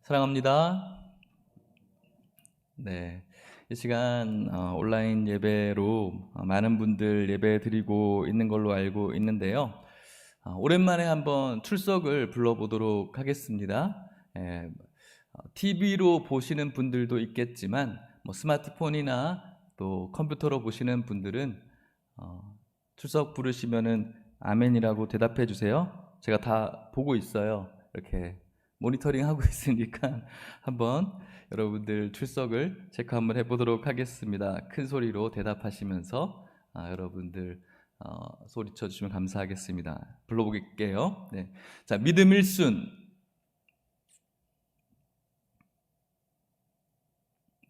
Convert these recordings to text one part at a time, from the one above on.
사랑합니다. 네, 이 시간 온라인 예배로 많은 분들 예배 드리고 있는 걸로 알고 있는데요. 오랜만에 한번 출석을 불러보도록 하겠습니다. TV로 보시는 분들도 있겠지만 스마트폰이나 또 컴퓨터로 보시는 분들은 출석 부르시면은 아멘이라고 대답해 주세요. 제가 다 보고 있어요. 이렇게 모니터링 하고 있으니까 한번 여러분들 출석을 체크 한번 해보도록 하겠습니다. 큰 소리로 대답하시면서 여러분들 소리쳐 주시면 감사하겠습니다. 불러볼게요. 네. 자, 믿음 1순.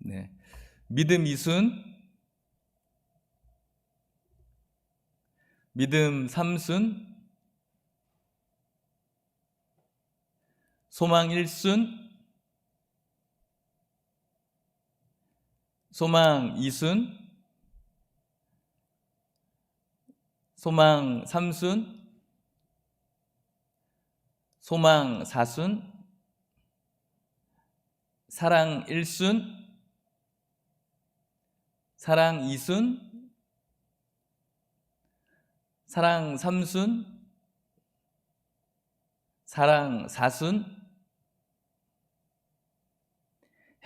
네. 믿음 2순. 믿음 3순. 소망 1순. 소망 2순. 소망 3순. 소망 4순. 사랑 1순. 사랑 2순. 사랑 3순. 사랑 4순.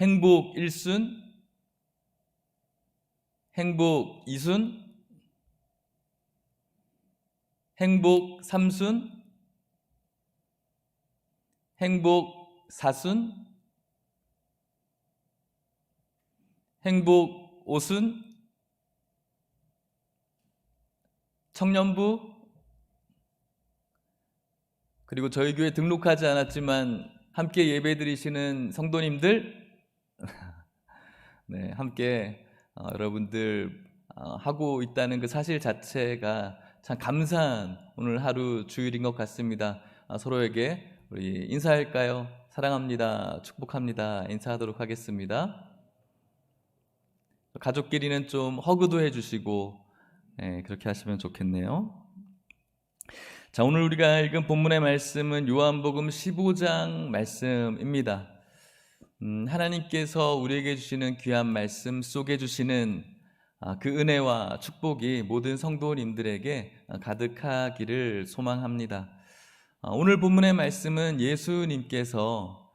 행복 1순. 행복 2순. 행복 3순. 행복 4순. 행복 5순. 청년부. 그리고 저희 교회 등록하지 않았지만 함께 예배드리시는 성도님들, 네, 함께 여러분들 하고 있다는 그 사실 자체가 참 감사한 오늘 하루 주일인 것 같습니다. 서로에게 우리 인사할까요? 사랑합니다, 축복합니다 인사하도록 하겠습니다. 가족끼리는 좀 허그도 해주시고 그렇게 하시면 좋겠네요. 자, 오늘 우리가 읽은 본문의 말씀은 요한복음 15장 말씀입니다. 하나님께서 우리에게 주시는 귀한 말씀 속에 주시는 그 은혜와 축복이 모든 성도님들에게 가득하기를 소망합니다. 오늘 본문의 말씀은 예수님께서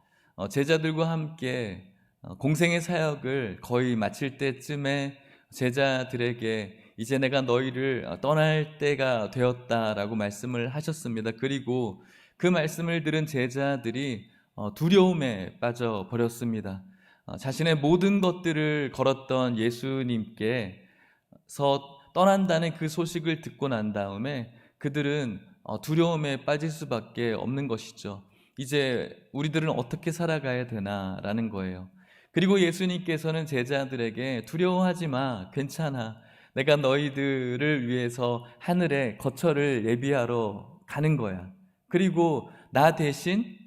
제자들과 함께 공생의 사역을 거의 마칠 때쯤에 제자들에게 이제 내가 너희를 떠날 때가 되었다라고 말씀을 하셨습니다. 그리고 그 말씀을 들은 제자들이 두려움에 빠져버렸습니다. 자신의 모든 것들을 걸었던 예수님께서 떠난다는 그 소식을 듣고 난 다음에 그들은 두려움에 빠질 수밖에 없는 것이죠. 이제 우리들은 어떻게 살아가야 되나라는 거예요. 그리고 예수님께서는 제자들에게 두려워하지 마, 괜찮아. 내가 너희들을 위해서 하늘에 거처를 예비하러 가는 거야. 그리고 나 대신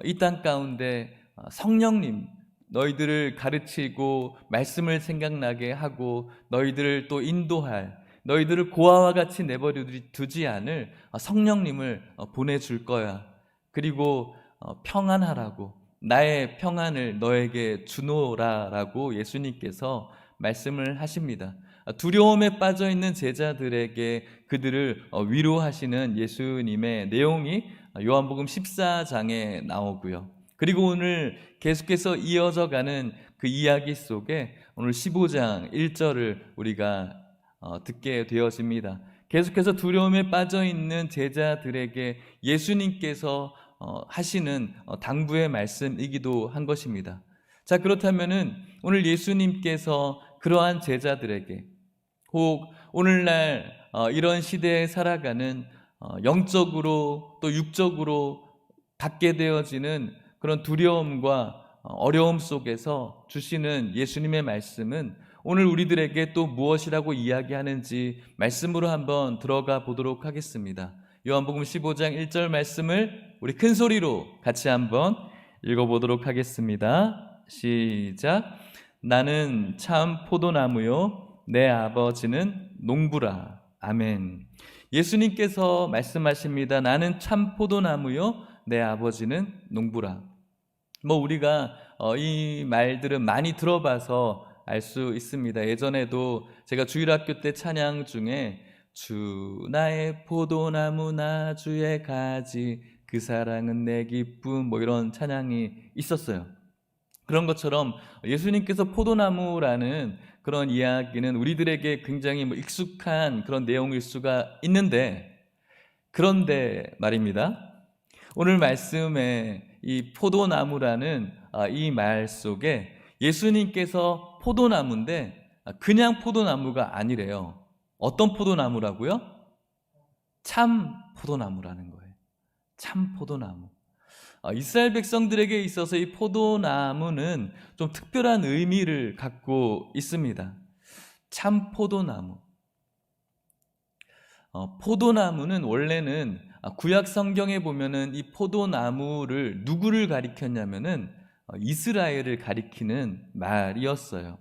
이 땅 가운데 성령님, 너희들을 가르치고 말씀을 생각나게 하고 너희들을 또 인도할, 너희들을 고아와 같이 내버려 두지 않을 성령님을 보내줄 거야. 그리고 평안하라고, 나의 평안을 너에게 주노라라고 예수님께서 말씀을 하십니다. 두려움에 빠져 있는 제자들에게 그들을 위로하시는 예수님의 내용이 요한복음 14장에 나오고요. 그리고 오늘 계속해서 이어져 가는 그 이야기 속에 오늘 15장 1절을 우리가 듣게 되어집니다. 계속해서 두려움에 빠져 있는 제자들에게 예수님께서 하시는 당부의 말씀이기도 한 것입니다. 자, 그렇다면은 오늘 예수님께서 그러한 제자들에게 혹 오늘날 이런 시대에 살아가는 영적으로 또 육적으로 갖게 되어지는 그런 두려움과 어려움 속에서 주시는 예수님의 말씀은 오늘 우리들에게 또 무엇이라고 이야기하는지 말씀으로 한번 들어가 보도록 하겠습니다. 요한복음 15장 1절 말씀을 우리 큰 소리로 같이 한번 읽어보도록 하겠습니다. 시작. 나는 참 포도나무요 내 아버지는 농부라. 아멘. 예수님께서 말씀하십니다. 나는 참 포도나무요 내 아버지는 농부라. 뭐 우리가 이 말들은 많이 들어봐서 알 수 있습니다. 예전에도 제가 주일학교 때 찬양 중에 주 나의 포도나무 나 주의 가지 그 사랑은 내 기쁨 뭐 이런 찬양이 있었어요. 그런 것처럼 예수님께서 포도나무라는 그런 이야기는 우리들에게 굉장히 익숙한 그런 내용일 수가 있는데, 그런데 말입니다. 오늘 말씀에 이 포도나무라는 이 말 속에 예수님께서 포도나무인데 그냥 포도나무가 아니래요. 어떤 포도나무라고요? 참 포도나무라는 거예요. 참 포도나무. 이스라엘 백성들에게 있어서 이 포도나무는 좀 특별한 의미를 갖고 있습니다. 참 포도나무. 포도나무는 원래는 구약 성경에 보면은 이 포도나무를 누구를 가리켰냐면은 이스라엘을 가리키는 말이었어요.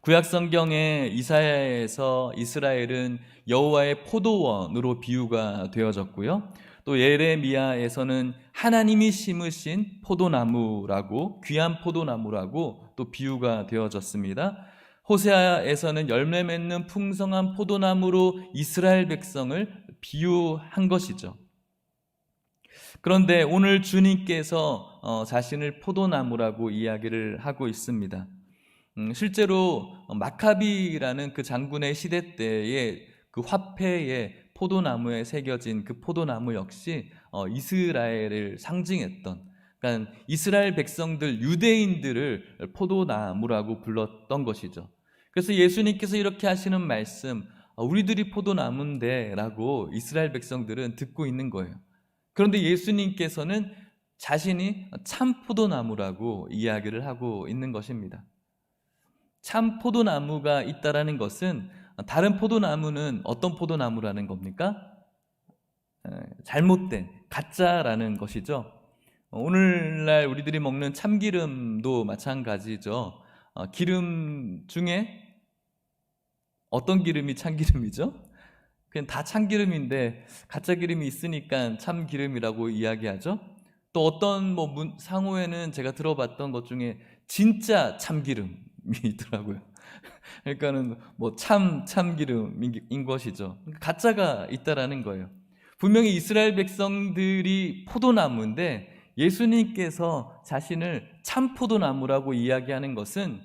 구약 성경의 이사야에서 이스라엘은 여호와의 포도원으로 비유가 되어졌고요. 또 예레미야에서는 하나님이 심으신 포도나무라고, 귀한 포도나무라고 또 비유가 되어졌습니다. 호세아에서는 열매 맺는 풍성한 포도나무로 이스라엘 백성을 비유한 것이죠. 그런데 오늘 주님께서 자신을 포도나무라고 이야기를 하고 있습니다. 실제로 마카비라는 그 장군의 시대 때에 그 화폐에 포도나무에 새겨진 그 포도나무 역시 이스라엘을 상징했던, 그러니까 이스라엘 백성들, 유대인들을 포도나무라고 불렀던 것이죠. 그래서 예수님께서 이렇게 하시는 말씀, 우리들이 포도나무인데 라고 이스라엘 백성들은 듣고 있는 거예요. 그런데 예수님께서는 자신이 참 포도나무라고 이야기를 하고 있는 것입니다. 참 포도나무가 있다라는 것은 다른 포도나무는 어떤 포도나무라는 겁니까? 잘못된, 가짜라는 것이죠. 오늘날 우리들이 먹는 참기름도 마찬가지죠. 기름 중에 어떤 기름이 참기름이죠? 그냥 다 참기름인데 가짜 기름이 있으니까 참기름이라고 이야기하죠. 또 어떤 상호에는 제가 들어봤던 것 중에 진짜 참기름이 있더라고요. 그러니까는 참기름인 것이죠. 가짜가 있다라는 거예요. 분명히 이스라엘 백성들이 포도나무인데 예수님께서 자신을 참 포도나무라고 이야기하는 것은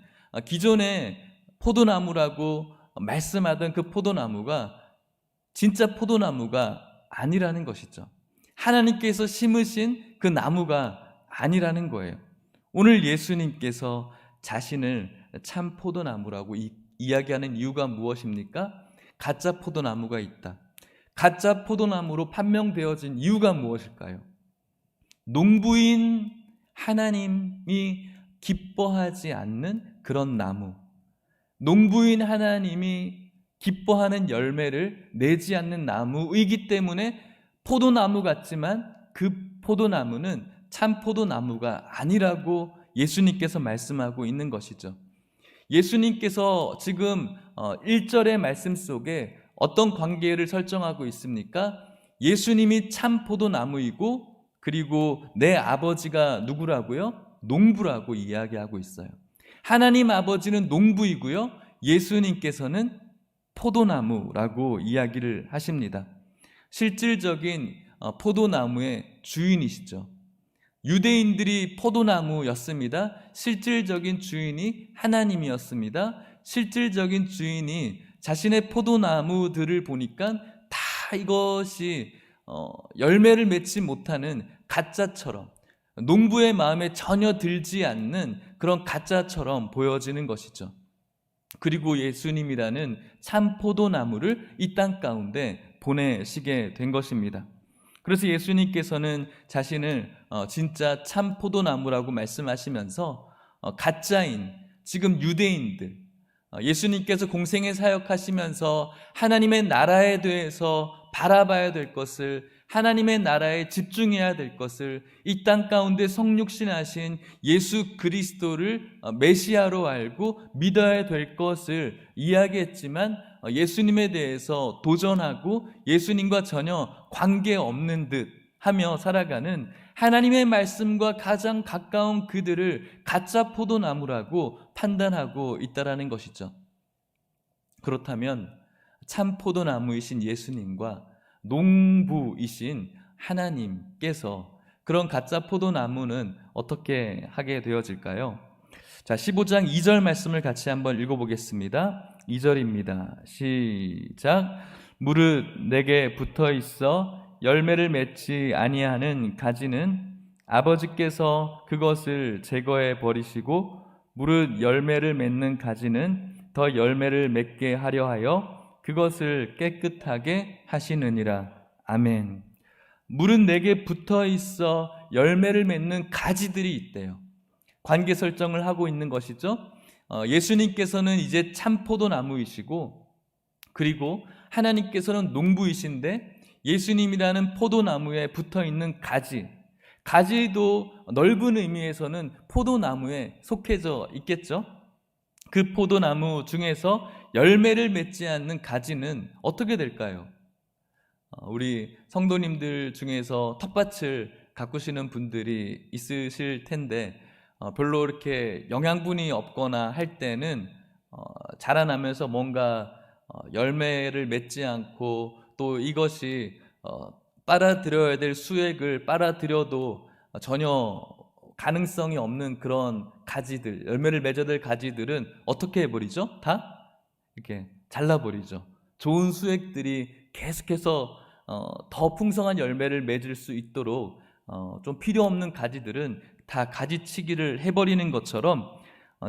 기존에 포도나무라고 말씀하던 그 포도나무가 진짜 포도나무가 아니라는 것이죠. 하나님께서 심으신 그 나무가 아니라는 거예요. 오늘 예수님께서 자신을 참 포도나무라고 이야기하는 이유가 무엇입니까? 가짜 포도나무가 있다. 가짜 포도나무로 판명되어진 이유가 무엇일까요? 농부인 하나님이 기뻐하지 않는 그런 나무, 농부인 하나님이 기뻐하는 열매를 내지 않는 나무이기 때문에 포도나무 같지만 그 포도나무는 참 포도나무가 아니라고 예수님께서 말씀하고 있는 것이죠. 예수님께서 지금 1절의 말씀 속에 어떤 관계를 설정하고 있습니까? 예수님이 참 포도나무이고 그리고 내 아버지가 누구라고요? 농부라고 이야기하고 있어요. 하나님 아버지는 농부이고요, 예수님께서는 포도나무라고 이야기를 하십니다. 실질적인 포도나무의 주인이시죠. 유대인들이 포도나무였습니다. 실질적인 주인이 하나님이었습니다. 실질적인 주인이 자신의 포도나무들을 보니까 다 이것이 열매를 맺지 못하는 가짜처럼, 농부의 마음에 전혀 들지 않는 그런 가짜처럼 보여지는 것이죠. 그리고 예수님이라는 참 포도나무를 이 땅 가운데 보내시게 된 것입니다. 그래서 예수님께서는 자신을 진짜 참 포도나무라고 말씀하시면서 가짜인 지금 유대인들, 예수님께서 공생애 사역하시면서 하나님의 나라에 대해서 바라봐야 될 것을, 하나님의 나라에 집중해야 될 것을, 이 땅 가운데 성육신하신 예수 그리스도를 메시아로 알고 믿어야 될 것을 이야기했지만 예수님에 대해서 도전하고 예수님과 전혀 관계없는 듯 하며 살아가는 하나님의 말씀과 가장 가까운 그들을 가짜 포도나무라고 판단하고 있다라는 것이죠. 그렇다면 참 포도나무이신 예수님과 농부이신 하나님께서 그런 가짜 포도나무는 어떻게 하게 되어질까요? 자, 15장 2절 말씀을 같이 한번 읽어보겠습니다. 2절입니다. 시작. 무릇 내게 붙어 있어 열매를 맺지 아니하는 가지는 아버지께서 그것을 제거해 버리시고, 무릇 열매를 맺는 가지는 더 열매를 맺게 하려 하여 그것을 깨끗하게 하시느니라. 아멘. 무릇 내게 붙어 있어 열매를 맺는 가지들이 있대요. 관계 설정을 하고 있는 것이죠. 예수님께서는 이제 참 포도나무이시고, 그리고 하나님께서는 농부이신데, 예수님이라는 포도나무에 붙어 있는 가지도 넓은 의미에서는 포도나무에 속해져 있겠죠. 그 포도나무 중에서 열매를 맺지 않는 가지는 어떻게 될까요? 우리 성도님들 중에서 텃밭을 가꾸시는 분들이 있으실 텐데, 별로 이렇게 영양분이 없거나 할 때는 자라나면서 뭔가 열매를 맺지 않고, 또 이것이 빨아들여야 될 수액을 빨아들여도 전혀 가능성이 없는 그런 가지들, 열매를 맺어야 될 가지들은 어떻게 해버리죠? 다 이렇게 잘라버리죠. 좋은 수액들이 계속해서 더 풍성한 열매를 맺을 수 있도록 좀 필요 없는 가지들은 다 가지치기를 해버리는 것처럼,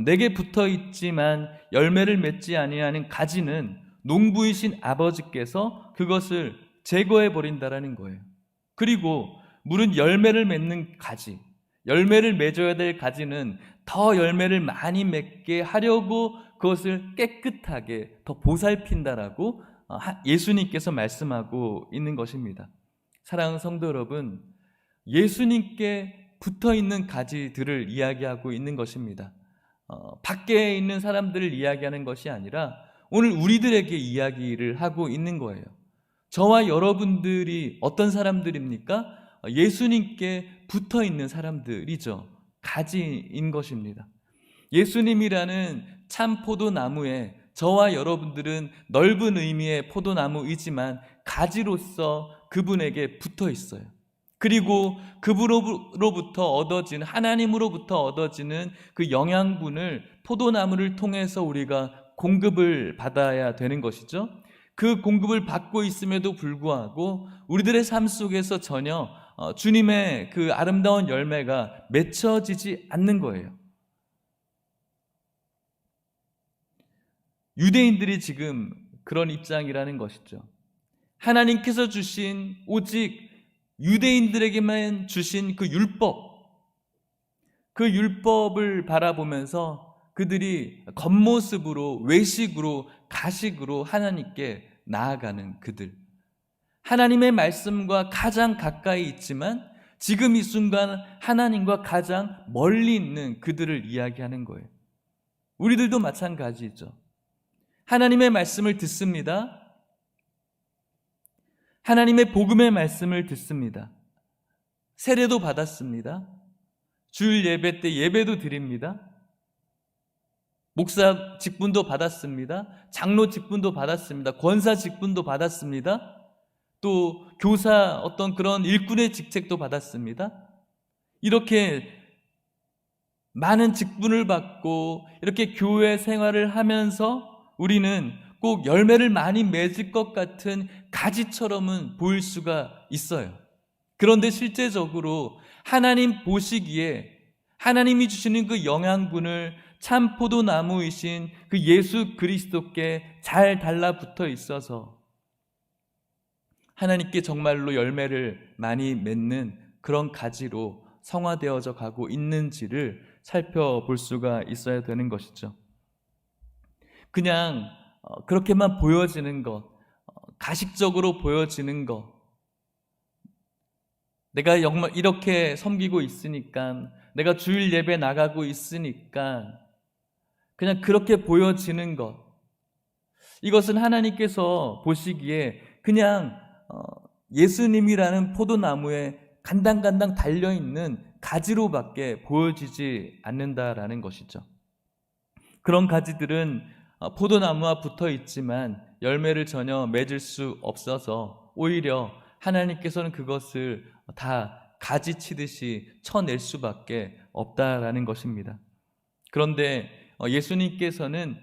내게 붙어 있지만 열매를 맺지 아니하는 가지는 농부이신 아버지께서 그것을 제거해 버린다라는 거예요. 그리고 무릇 열매를 맺는 가지, 열매를 맺어야 될 가지는 더 열매를 많이 맺게 하려고 그것을 깨끗하게 더 보살핀다라고 예수님께서 말씀하고 있는 것입니다. 사랑하는 성도 여러분, 예수님께 붙어 있는 가지들을 이야기하고 있는 것입니다. 밖에 있는 사람들을 이야기하는 것이 아니라 오늘 우리들에게 이야기를 하고 있는 거예요. 저와 여러분들이 어떤 사람들입니까? 예수님께 붙어 있는 사람들이죠. 가지인 것입니다. 예수님이라는 참 포도나무에 저와 여러분들은 넓은 의미의 포도나무이지만 가지로서 그분에게 붙어 있어요. 그리고 그분으로부터 얻어진, 하나님으로부터 얻어지는 그 영양분을 포도나무를 통해서 우리가 공급을 받아야 되는 것이죠. 그 공급을 받고 있음에도 불구하고 우리들의 삶 속에서 전혀 주님의 그 아름다운 열매가 맺혀지지 않는 거예요. 유대인들이 지금 그런 입장이라는 것이죠. 하나님께서 주신, 오직 유대인들에게만 주신 그 율법을 바라보면서 그들이 겉모습으로, 외식으로, 가식으로 하나님께 나아가는 그들, 하나님의 말씀과 가장 가까이 있지만 지금 이 순간 하나님과 가장 멀리 있는 그들을 이야기하는 거예요. 우리들도 마찬가지죠. 하나님의 말씀을 듣습니다. 하나님의 복음의 말씀을 듣습니다. 세례도 받았습니다. 주일 예배 때 예배도 드립니다. 목사 직분도 받았습니다. 장로 직분도 받았습니다. 권사 직분도 받았습니다. 또 교사 어떤 그런 일꾼의 직책도 받았습니다. 이렇게 많은 직분을 받고 이렇게 교회 생활을 하면서 우리는 꼭 열매를 많이 맺을 것 같은 가지처럼은 보일 수가 있어요. 그런데 실제적으로 하나님 보시기에 하나님이 주시는 그 영양분을 참 포도나무이신 그 예수 그리스도께 잘 달라붙어 있어서 하나님께 정말로 열매를 많이 맺는 그런 가지로 성화되어져 가고 있는지를 살펴볼 수가 있어야 되는 것이죠. 그냥 그렇게만 보여지는 것, 가식적으로 보여지는 것, 내가 정말 이렇게 섬기고 있으니까, 내가 주일 예배 나가고 있으니까 그냥 그렇게 보여지는 것, 이것은 하나님께서 보시기에 그냥 예수님이라는 포도나무에 간당간당 달려있는 가지로밖에 보여지지 않는다라는 것이죠. 그런 가지들은 포도나무와 붙어 있지만 열매를 전혀 맺을 수 없어서 오히려 하나님께서는 그것을 다 가지 치듯이 쳐낼 수밖에 없다라는 것입니다. 그런데 예수님께서는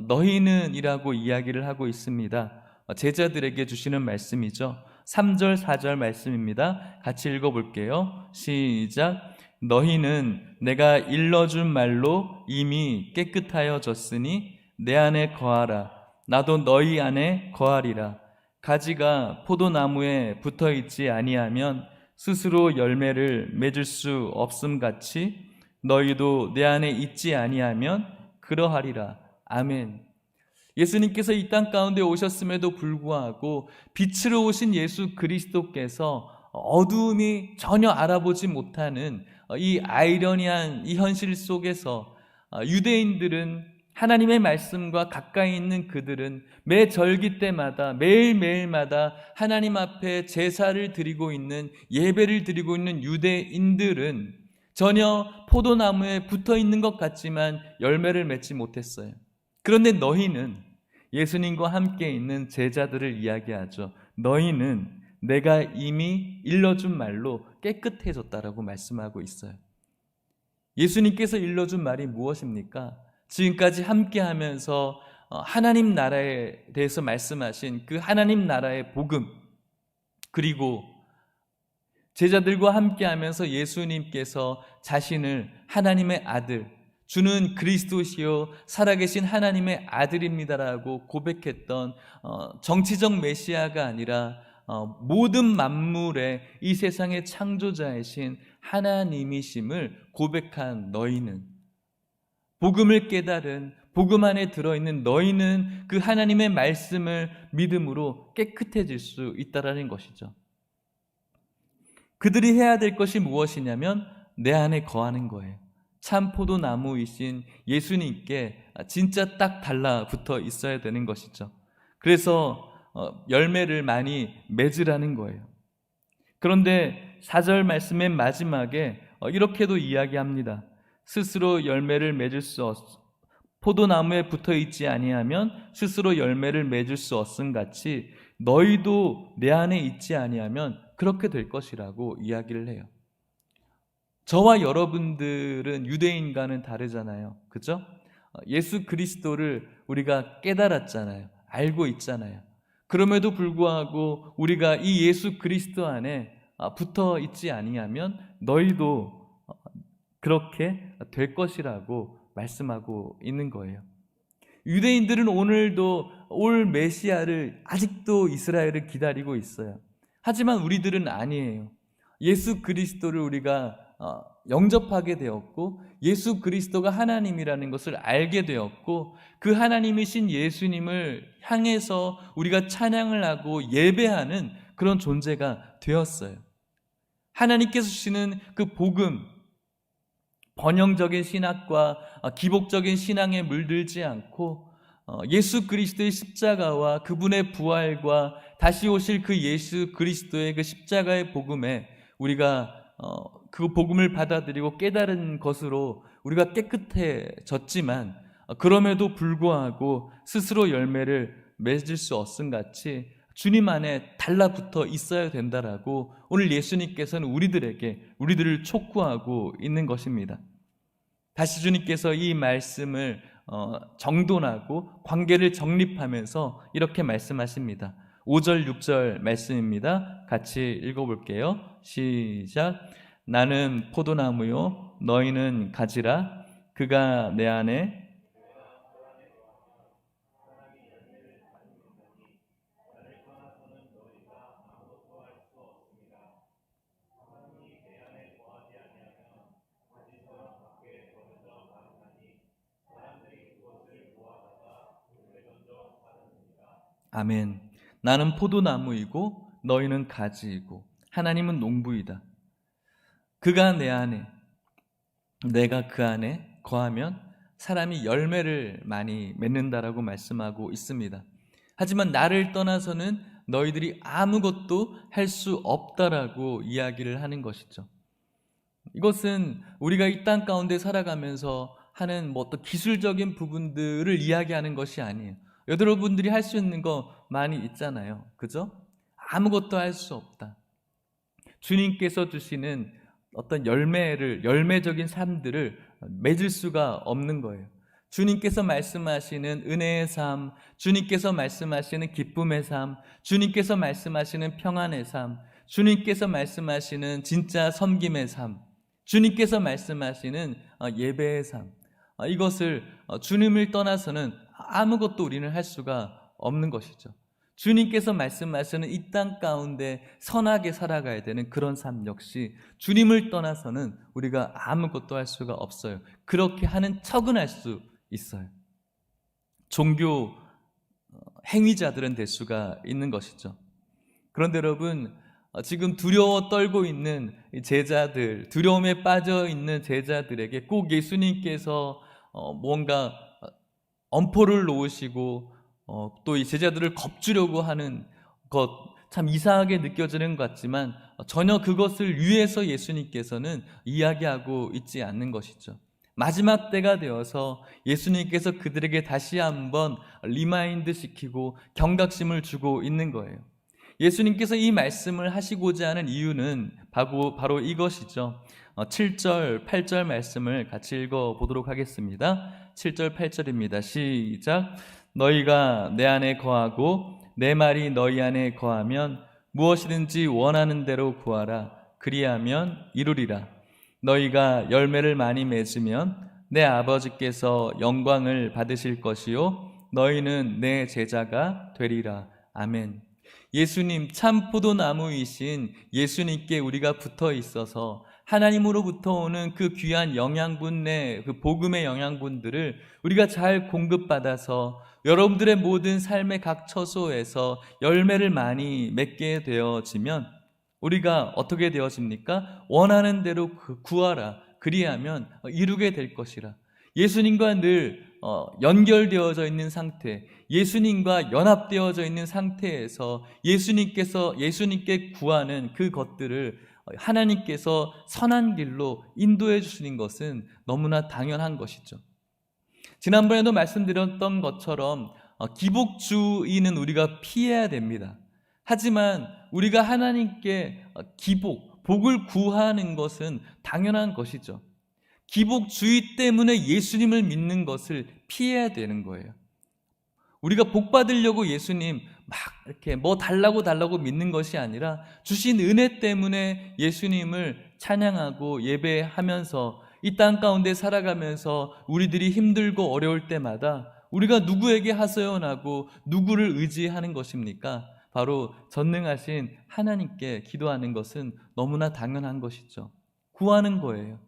너희는 이라고 이야기를 하고 있습니다. 제자들에게 주시는 말씀이죠. 3절 4절 말씀입니다. 같이 읽어볼게요. 시작. 너희는 내가 일러준 말로 이미 깨끗하여졌으니 내 안에 거하라. 나도 너희 안에 거하리라. 가지가 포도나무에 붙어있지 아니하면 스스로 열매를 맺을 수 없음같이 너희도 내 안에 있지 아니하면 그러하리라. 아멘. 예수님께서 이 땅 가운데 오셨음에도 불구하고 빛으로 오신 예수 그리스도께서 어두움이 전혀 알아보지 못하는 이 아이러니한 이 현실 속에서 유대인들은, 하나님의 말씀과 가까이 있는 그들은 매 절기 때마다 매일매일마다 하나님 앞에 제사를 드리고 있는, 예배를 드리고 있는 유대인들은 전혀 포도나무에 붙어 있는 것 같지만 열매를 맺지 못했어요. 그런데 너희는, 예수님과 함께 있는 제자들을 이야기하죠. 너희는 내가 이미 일러준 말로 깨끗해졌다라고 말씀하고 있어요. 예수님께서 일러준 말이 무엇입니까? 지금까지 함께 하면서 하나님 나라에 대해서 말씀하신 그 하나님 나라의 복음, 그리고 제자들과 함께 하면서 예수님께서 자신을 하나님의 아들, 주는 그리스도시요 살아계신 하나님의 아들입니다라고 고백했던 정치적 메시아가 아니라 모든 만물의 이 세상의 창조자이신 하나님이심을 고백한 너희는, 복음을 깨달은, 복음 안에 들어있는 너희는 그 하나님의 말씀을 믿음으로 깨끗해질 수 있다라는 것이죠. 그들이 해야 될 것이 무엇이냐면 내 안에 거하는 거예요. 참 포도나무이신 예수님께 진짜 딱 달라붙어 있어야 되는 것이죠. 그래서 열매를 많이 맺으라는 거예요. 그런데 4절 말씀의 마지막에 이렇게도 이야기합니다. 스스로 열매를 맺을 수 포도나무에 붙어 있지 아니하면 스스로 열매를 맺을 수 없음같이 너희도 내 안에 있지 아니하면 그렇게 될 것이라고 이야기를 해요. 저와 여러분들은 유대인과는 다르잖아요. 그죠? 예수 그리스도를 우리가 깨달았잖아요. 알고 있잖아요. 그럼에도 불구하고 우리가 이 예수 그리스도 안에 붙어 있지 아니하면 너희도 그렇게 될 것이라고 말씀하고 있는 거예요. 유대인들은 오늘도 올 메시아를 아직도 이스라엘을 기다리고 있어요. 하지만 우리들은 아니에요. 예수 그리스도를 우리가 영접하게 되었고 예수 그리스도가 하나님이라는 것을 알게 되었고 그 하나님이신 예수님을 향해서 우리가 찬양을 하고 예배하는 그런 존재가 되었어요. 하나님께서 주시는 그 복음, 번영적인 신학과 기복적인 신앙에 물들지 않고 예수 그리스도의 십자가와 그분의 부활과 다시 오실 그 예수 그리스도의 그 십자가의 복음에 우리가 그 복음을 받아들이고 깨달은 것으로 우리가 깨끗해졌지만 그럼에도 불구하고 스스로 열매를 맺을 수 없음같이 주님 안에 달라붙어 있어야 된다라고 오늘 예수님께서는 우리들을 촉구하고 있는 것입니다. 다시 주님께서 이 말씀을 정돈하고 관계를 정립하면서 이렇게 말씀하십니다. 5절 6절 말씀입니다. 같이 읽어볼게요. 시작. 나는 포도나무요 너희는 가지라. 그가 내 안에 아멘. 나는 포도나무이고 너희는 가지이고 하나님은 농부이다. 그가 내 안에, 내가 그 안에 거하면 사람이 열매를 많이 맺는다라고 말씀하고 있습니다. 하지만 나를 떠나서는 너희들이 아무것도 할 수 없다라고 이야기를 하는 것이죠. 이것은 우리가 이 땅 가운데 살아가면서 하는 어떤 기술적인 부분들을 이야기하는 것이 아니에요. 여러분들이 할 수 있는 거 많이 있잖아요. 그죠? 아무것도 할 수 없다. 주님께서 주시는 어떤 열매적인 삶들을 맺을 수가 없는 거예요. 주님께서 말씀하시는 은혜의 삶, 주님께서 말씀하시는 기쁨의 삶, 주님께서 말씀하시는 평안의 삶, 주님께서 말씀하시는 진짜 섬김의 삶, 주님께서 말씀하시는 예배의 삶, 이것을 주님을 떠나서는 아무것도 우리는 할 수가 없는 것이죠. 주님께서 말씀하시는 이 땅 가운데 선하게 살아가야 되는 그런 삶 역시 주님을 떠나서는 우리가 아무것도 할 수가 없어요. 그렇게 하는 척은 할 수 있어요. 종교 행위자들은 될 수가 있는 것이죠. 그런데 여러분, 지금 두려워 떨고 있는 제자들, 두려움에 빠져 있는 제자들에게 꼭 예수님께서 뭔가 엄포를 놓으시고 또 이 제자들을 겁주려고 하는 것, 참 이상하게 느껴지는 것 같지만 전혀 그것을 위해서 예수님께서는 이야기하고 있지 않는 것이죠. 마지막 때가 되어서 예수님께서 그들에게 다시 한번 리마인드 시키고 경각심을 주고 있는 거예요. 예수님께서 이 말씀을 하시고자 하는 이유는 바로 이것이죠. 7절, 8절 말씀을 같이 읽어보도록 하겠습니다. 7절, 8절입니다. 시작. 너희가 내 안에 거하고 내 말이 너희 안에 거하면 무엇이든지 원하는 대로 구하라. 그리하면 이루리라. 너희가 열매를 많이 맺으면 내 아버지께서 영광을 받으실 것이요 너희는 내 제자가 되리라. 아멘. 예수님, 참 포도나무이신 예수님께 우리가 붙어 있어서 하나님으로부터 오는 그 귀한 영양분의, 그 복음의 영양분들을 우리가 잘 공급받아서 여러분들의 모든 삶의 각 처소에서 열매를 많이 맺게 되어지면 우리가 어떻게 되어집니까? 원하는 대로 구하라. 그리하면 이루게 될 것이라. 예수님과 늘 연결되어져 있는 상태, 예수님과 연합되어져 있는 상태에서 예수님께 구하는 그 것들을 하나님께서 선한 길로 인도해 주시는 것은 너무나 당연한 것이죠. 지난번에도 말씀드렸던 것처럼 기복주의는 우리가 피해야 됩니다. 하지만 우리가 하나님께 복을 구하는 것은 당연한 것이죠. 기복주의 때문에 예수님을 믿는 것을 피해야 되는 거예요. 우리가 복 받으려고 예수님 막 이렇게 뭐 달라고 믿는 것이 아니라 주신 은혜 때문에 예수님을 찬양하고 예배하면서 이 땅 가운데 살아가면서 우리들이 힘들고 어려울 때마다 우리가 누구에게 하소연하고 누구를 의지하는 것입니까? 바로 전능하신 하나님께 기도하는 것은 너무나 당연한 것이죠. 구하는 거예요.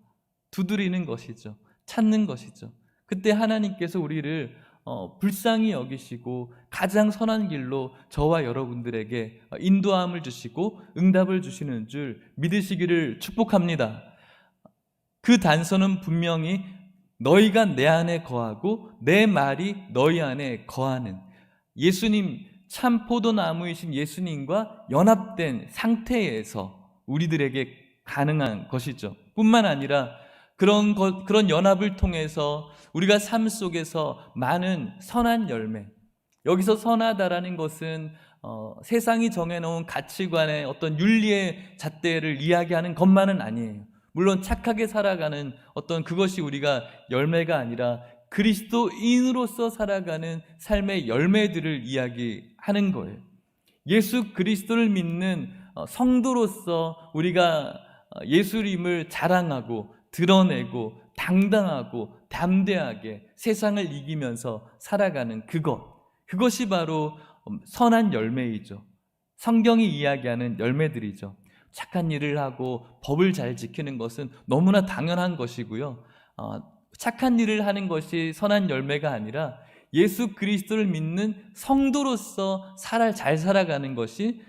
두드리는 것이죠. 찾는 것이죠. 그때 하나님께서 우리를 불쌍히 여기시고 가장 선한 길로 저와 여러분들에게 인도함을 주시고 응답을 주시는 줄 믿으시기를 축복합니다. 그 단서는 분명히 너희가 내 안에 거하고 내 말이 너희 안에 거하는 예수님, 참 포도나무이신 예수님과 연합된 상태에서 우리들에게 가능한 것이죠. 뿐만 아니라 그런 연합을 통해서 우리가 삶 속에서 많은 선한 열매, 여기서 선하다라는 것은 세상이 정해놓은 가치관의 어떤 윤리의 잣대를 이야기하는 것만은 아니에요. 물론 착하게 살아가는 어떤 그것이 우리가 열매가 아니라 그리스도인으로서 살아가는 삶의 열매들을 이야기하는 거예요. 예수 그리스도를 믿는 성도로서 우리가 예수님을 자랑하고 드러내고 당당하고 담대하게 세상을 이기면서 살아가는 그것이 바로 선한 열매이죠. 성경이 이야기하는 열매들이죠. 착한 일을 하고 법을 잘 지키는 것은 너무나 당연한 것이고요. 착한 일을 하는 것이 선한 열매가 아니라 예수 그리스도를 믿는 성도로서 잘 살아가는 것이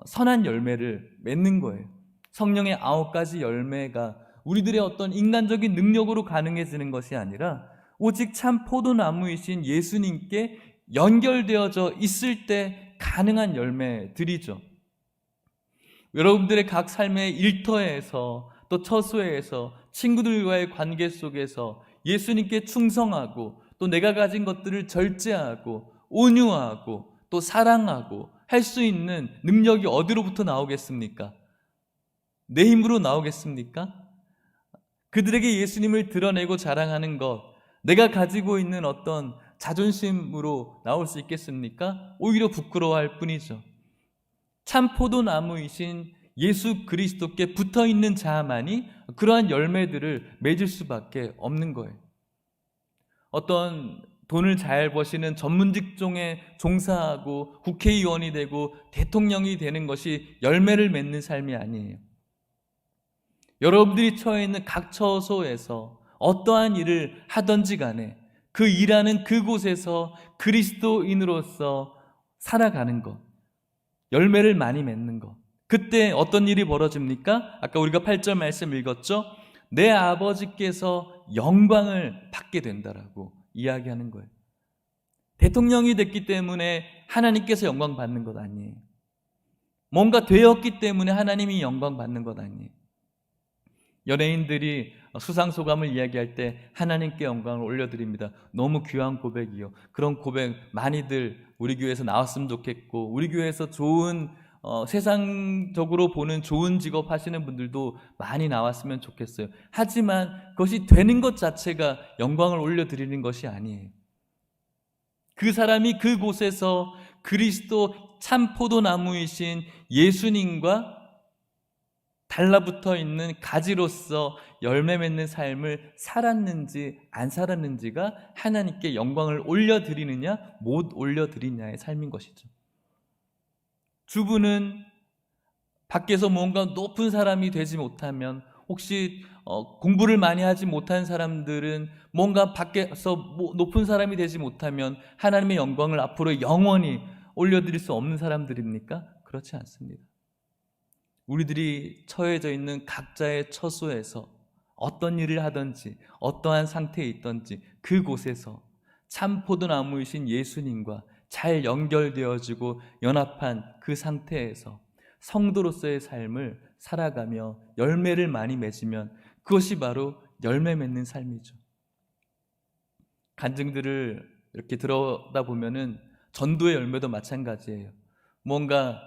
선한 열매를 맺는 거예요. 성령의 9가지 열매가 우리들의 어떤 인간적인 능력으로 가능해지는 것이 아니라 오직 참 포도나무이신 예수님께 연결되어져 있을 때 가능한 열매들이죠. 여러분들의 각 삶의 일터에서 또 처소에서 친구들과의 관계 속에서 예수님께 충성하고 또 내가 가진 것들을 절제하고 온유하고 또 사랑하고 할 수 있는 능력이 어디로부터 나오겠습니까? 내 힘으로 나오겠습니까? 그들에게 예수님을 드러내고 자랑하는 것, 내가 가지고 있는 어떤 자존심으로 나올 수 있겠습니까? 오히려 부끄러워할 뿐이죠. 참 포도나무이신 예수 그리스도께 붙어있는 자만이 그러한 열매들을 맺을 수밖에 없는 거예요. 어떤 돈을 잘 버시는 전문 직종에 종사하고 국회의원이 되고 대통령이 되는 것이 열매를 맺는 삶이 아니에요. 여러분들이 처해 있는 각 처소에서 어떠한 일을 하든지 간에 그 일하는 그곳에서 그리스도인으로서 살아가는 것, 열매를 많이 맺는 것, 그때 어떤 일이 벌어집니까? 아까 우리가 8절 말씀 읽었죠? 내 아버지께서 영광을 받게 된다라고 이야기하는 거예요. 대통령이 됐기 때문에 하나님께서 영광 받는 것 아니에요. 뭔가 되었기 때문에 하나님이 영광 받는 것 아니에요. 연예인들이 수상소감을 이야기할 때 하나님께 영광을 올려드립니다. 너무 귀한 고백이요. 그런 고백 많이들 우리 교회에서 나왔으면 좋겠고, 우리 교회에서 좋은 세상적으로 보는 좋은 직업 하시는 분들도 많이 나왔으면 좋겠어요. 하지만 그것이 되는 것 자체가 영광을 올려드리는 것이 아니에요. 그 사람이 그곳에서 그리스도 참 포도나무이신 예수님과 달라붙어 있는 가지로서 열매 맺는 삶을 살았는지 안 살았는지가 하나님께 영광을 올려드리느냐 못 올려드리냐의 삶인 것이죠. 주부는 밖에서 뭔가 높은 사람이 되지 못하면, 혹시 공부를 많이 하지 못한 사람들은 뭔가 밖에서 높은 사람이 되지 못하면 하나님의 영광을 앞으로 영원히 올려드릴 수 없는 사람들입니까? 그렇지 않습니다. 우리들이 처해져 있는 각자의 처소에서 어떤 일을 하든지 어떠한 상태에 있든지 그곳에서 참 포도나무이신 예수님과 잘 연결되어지고 연합한 그 상태에서 성도로서의 삶을 살아가며 열매를 많이 맺으면 그것이 바로 열매 맺는 삶이죠. 간증들을 이렇게 들어다보면은 전도의 열매도 마찬가지예요. 뭔가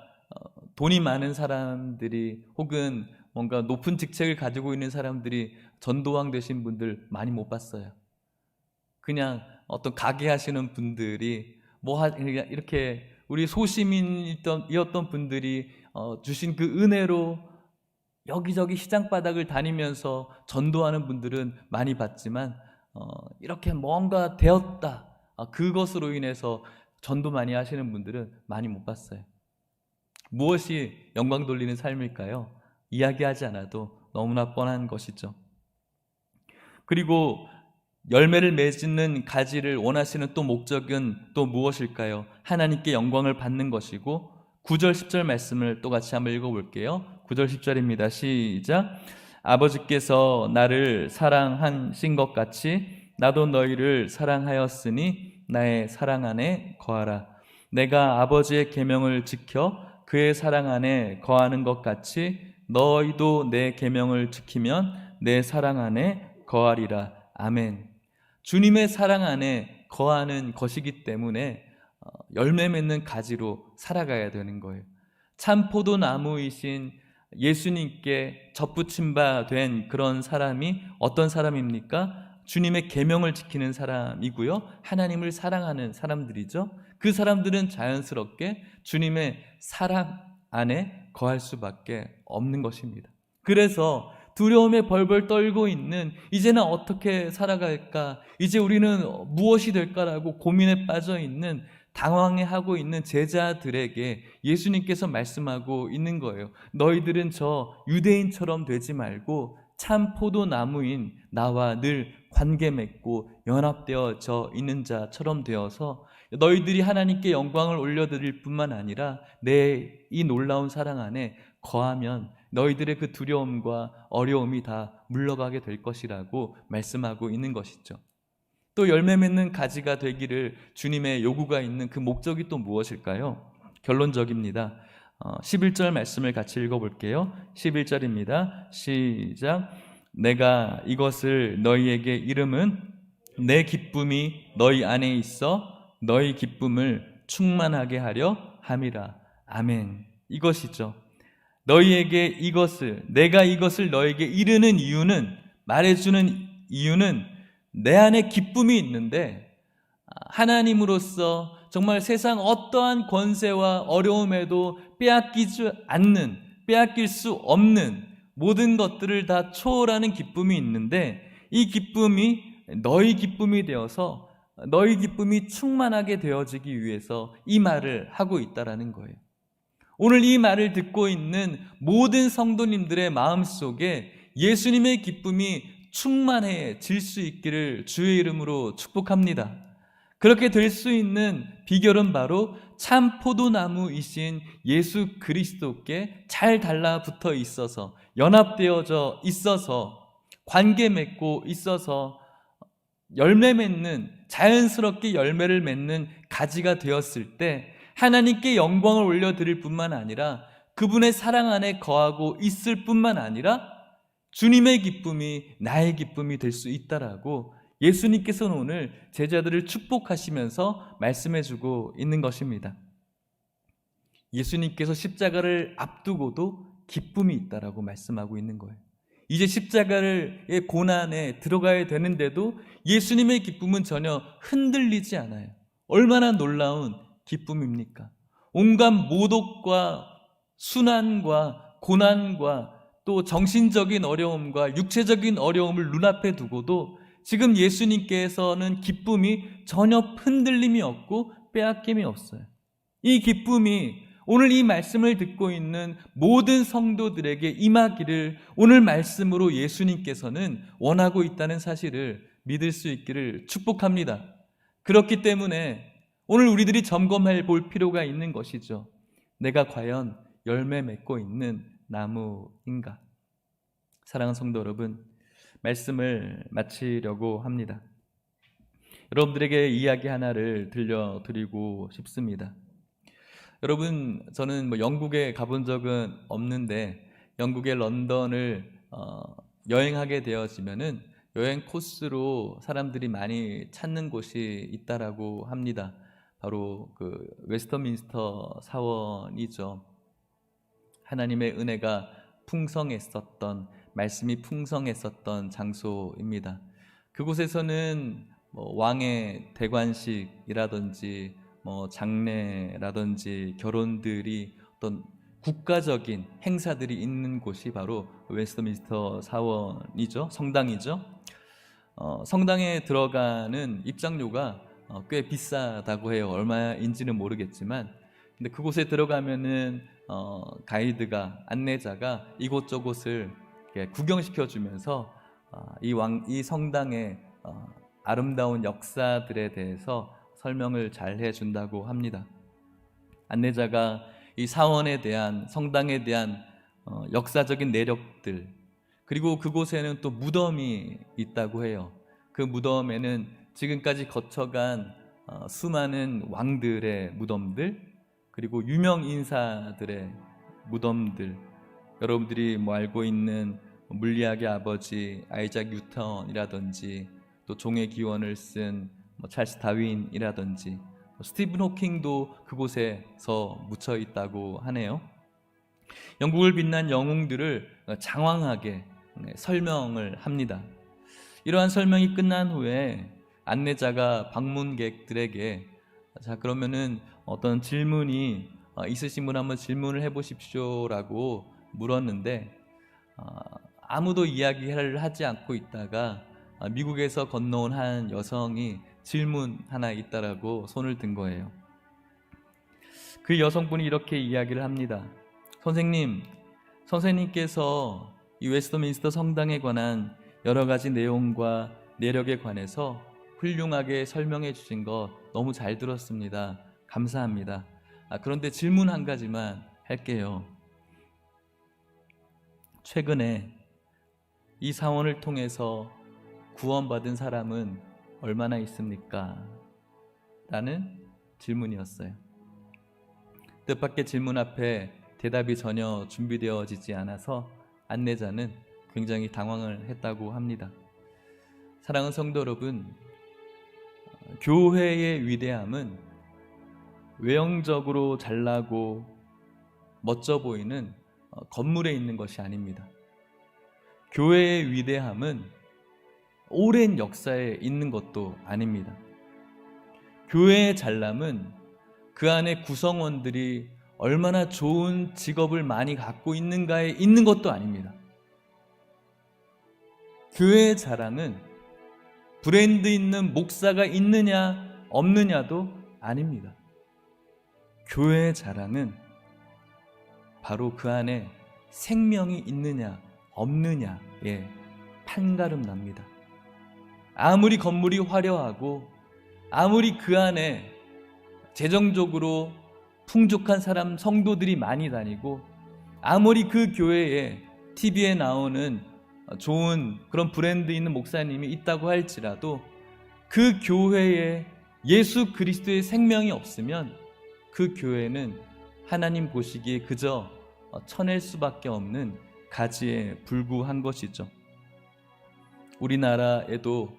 돈이 많은 사람들이 혹은 뭔가 높은 직책을 가지고 있는 사람들이 전도왕 되신 분들 많이 못 봤어요. 그냥 어떤 가게 하시는 분들이 이렇게 우리 소시민이었던 분들이 주신 그 은혜로 여기저기 시장바닥을 다니면서 전도하는 분들은 많이 봤지만 이렇게 뭔가 되었다, 그것으로 인해서 전도 많이 하시는 분들은 많이 못 봤어요. 무엇이 영광 돌리는 삶일까요? 이야기하지 않아도 너무나 뻔한 것이죠. 그리고 열매를 맺는 가지를 원하시는 또 목적은 또 무엇일까요? 하나님께 영광을 받는 것이고, 9절 10절 말씀을 또 같이 한번 읽어볼게요. 9절 10절입니다. 시작. 아버지께서 나를 사랑하신 것 같이 나도 너희를 사랑하였으니 나의 사랑 안에 거하라. 내가 아버지의 계명을 지켜 그의 사랑 안에 거하는 것 같이 너희도 내 계명을 지키면 내 사랑 안에 거하리라. 아멘. 주님의 사랑 안에 거하는 것이기 때문에 열매 맺는 가지로 살아가야 되는 거예요. 참 포도나무이신 예수님께 접붙임 바 된 그런 사람이 어떤 사람입니까? 주님의 계명을 지키는 사람이고요, 하나님을 사랑하는 사람들이죠. 그 사람들은 자연스럽게 주님의 사랑 안에 거할 수밖에 없는 것입니다. 그래서 두려움에 벌벌 떨고 있는, 이제는 어떻게 살아갈까, 이제 우리는 무엇이 될까라고 고민에 빠져 있는, 당황해하고 있는 제자들에게 예수님께서 말씀하고 있는 거예요. 너희들은 저 유대인처럼 되지 말고 참 포도나무인 나와 늘 관계 맺고 연합되어져 있는 자처럼 되어서 너희들이 하나님께 영광을 올려드릴 뿐만 아니라 내 이 놀라운 사랑 안에 거하면 너희들의 그 두려움과 어려움이 다 물러가게 될 것이라고 말씀하고 있는 것이죠. 또 열매 맺는 가지가 되기를 주님의 요구가 있는 그 목적이 또 무엇일까요? 결론적입니다. 11절 말씀을 같이 읽어볼게요. 11절입니다. 시작. 내가 이것을 너희에게 이름은 내 기쁨이 너희 안에 있어 너희 기쁨을 충만하게 하려 함이라. 아멘. 이것이죠. 너희에게 이것을, 내가 이것을 너에게 이르는 이유는, 말해주는 이유는 내 안에 기쁨이 있는데 하나님으로서 정말 세상 어떠한 권세와 어려움에도 빼앗길 수 없는 모든 것들을 다 초월하는 기쁨이 있는데, 이 기쁨이 너희 기쁨이 되어서 너희 기쁨이 충만하게 되어지기 위해서 이 말을 하고 있다라는 거예요. 오늘 이 말을 듣고 있는 모든 성도님들의 마음속에 예수님의 기쁨이 충만해질 수 있기를 주의 이름으로 축복합니다. 그렇게 될 수 있는 비결은 바로 참 포도나무이신 예수 그리스도께 잘 달라붙어 있어서, 연합되어져 있어서, 관계 맺고 있어서 열매 맺는, 자연스럽게 열매를 맺는 가지가 되었을 때 하나님께 영광을 올려드릴 뿐만 아니라 그분의 사랑 안에 거하고 있을 뿐만 아니라 주님의 기쁨이 나의 기쁨이 될 수 있다라고 예수님께서는 오늘 제자들을 축복하시면서 말씀해주고 있는 것입니다. 예수님께서 십자가를 앞두고도 기쁨이 있다라고 말씀하고 있는 거예요. 이제 십자가의 고난에 들어가야 되는데도 예수님의 기쁨은 전혀 흔들리지 않아요. 얼마나 놀라운 기쁨입니까? 온갖 모독과 순환과 고난과 또 정신적인 어려움과 육체적인 어려움을 눈앞에 두고도 지금 예수님께서는 기쁨이 전혀 흔들림이 없고 빼앗김이 없어요. 이 기쁨이 오늘 이 말씀을 듣고 있는 모든 성도들에게 임하기를 오늘 말씀으로 예수님께서는 원하고 있다는 사실을 믿을 수 있기를 축복합니다. 그렇기 때문에 오늘 우리들이 점검해 볼 필요가 있는 것이죠. 내가 과연 열매 맺고 있는 나무인가? 사랑하는 성도 여러분, 말씀을 마치려고 합니다. 여러분들에게 이야기 하나를 들려드리고 싶습니다. 여러분, 저는 영국에 가본 적은 없는데 영국의 런던을 여행하게 되어지면은 여행 코스로 사람들이 많이 찾는 곳이 있다라고 합니다. 바로 그 웨스터민스터 사원이죠. 하나님의 은혜가 풍성했었던, 말씀이 풍성했었던 장소입니다. 그곳에서는 왕의 대관식이라든지 장례라든지 결혼들이 어떤 국가적인 행사들이 있는 곳이 바로 웨스트민스터 사원이죠. 성당이죠. 성당에 들어가는 입장료가 꽤 비싸다고 해요. 얼마인지는 모르겠지만, 근데 그곳에 들어가면은 가이드가, 안내자가 이곳저곳을 구경시켜 주면서 이 성당의 아름다운 역사들에 대해서 설명을 잘 해준다고 합니다. 안내자가 이 사원에 대한, 성당에 대한 역사적인 내력들, 그리고 그곳에는 또 무덤이 있다고 해요. 그 무덤에는 지금까지 거쳐간 수많은 왕들의 무덤들, 그리고 유명 인사들의 무덤들, 여러분들이 알고 있는 물리학의 아버지 아이작 뉴턴이라든지, 또 종의 기원을 쓴 찰스 다윈이라든지, 스티븐 호킹도 그곳에서 묻혀 있다고 하네요. 영국을 빛난 영웅들을 장황하게 설명을 합니다. 이러한 설명이 끝난 후에 안내자가 방문객들에게, 자, 그러면은 어떤 질문이 있으신 분 한번 질문을 해보십시오 라고 물었는데, 아무도 이야기를 하지 않고 있다가 미국에서 건너온 한 여성이 질문 하나 있다라고 손을 든 거예요. 그 여성분이 이렇게 이야기를 합니다. 선생님께서 이 웨스트민스터 성당에 관한 여러 가지 내용과 내력에 관해서 훌륭하게 설명해 주신 거 너무 잘 들었습니다. 감사합니다. 그런데 질문 한 가지만 할게요. 최근에 이 사원을 통해서 구원받은 사람은 얼마나 있습니까? 라는 질문이었어요. 뜻밖의 질문 앞에 대답이 전혀 준비되어지지 않아서 안내자는 굉장히 당황을 했다고 합니다. 사랑하는 성도 여러분, 교회의 위대함은 외형적으로 잘나고 멋져 보이는 건물에 있는 것이 아닙니다. 교회의 위대함은 오랜 역사에 있는 것도 아닙니다. 교회의 잘남은 그 안에 구성원들이 얼마나 좋은 직업을 많이 갖고 있는가에 있는 것도 아닙니다. 교회의 자랑은 브랜드 있는 목사가 있느냐 없느냐도 아닙니다. 교회의 자랑은 바로 그 안에 생명이 있느냐 없느냐에 판가름 납니다. 아무리 건물이 화려하고 아무리 그 안에 재정적으로 풍족한 사람 성도들이 많이 다니고 아무리 그 교회에 TV에 나오는 좋은 그런 브랜드 있는 목사님이 있다고 할지라도 그 교회에 예수 그리스도의 생명이 없으면 그 교회는 하나님 보시기에 그저 쳐낼 수밖에 없는 가지에 불구한 것이죠. 우리나라에도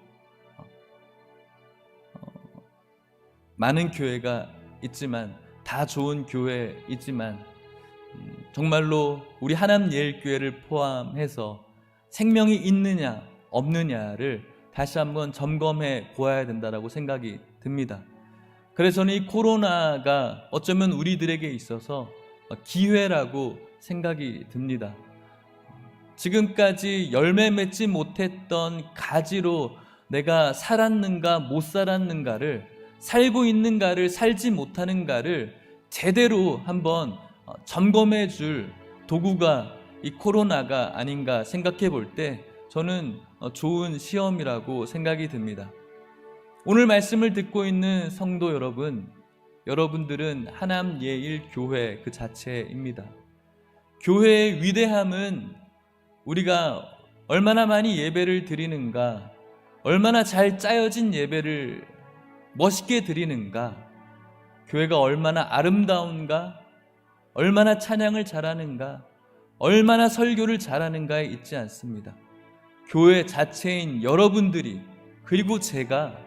많은 교회가 있지만 다 좋은 교회이지만 정말로 우리 하남예일교회를 포함해서 생명이 있느냐 없느냐를 다시 한번 점검해 보아야 된다고 생각이 듭니다. 그래서 저는 이 코로나가 어쩌면 우리들에게 있어서 기회라고 생각이 듭니다. 지금까지 열매 맺지 못했던 가지로 내가 살았는가 못 살았는가를, 살고 있는가를 살지 못하는가를 제대로 한번 점검해 줄 도구가 이 코로나가 아닌가 생각해 볼 때 저는 좋은 시험이라고 생각이 듭니다. 오늘 말씀을 듣고 있는 성도 여러분, 여러분들은 하남예일교회 그 자체입니다. 교회의 위대함은 우리가 얼마나 많이 예배를 드리는가, 얼마나 잘 짜여진 예배를 멋있게 드리는가, 교회가 얼마나 아름다운가, 얼마나 찬양을 잘하는가, 얼마나 설교를 잘하는가에 있지 않습니다. 교회 자체인 여러분들이, 그리고 제가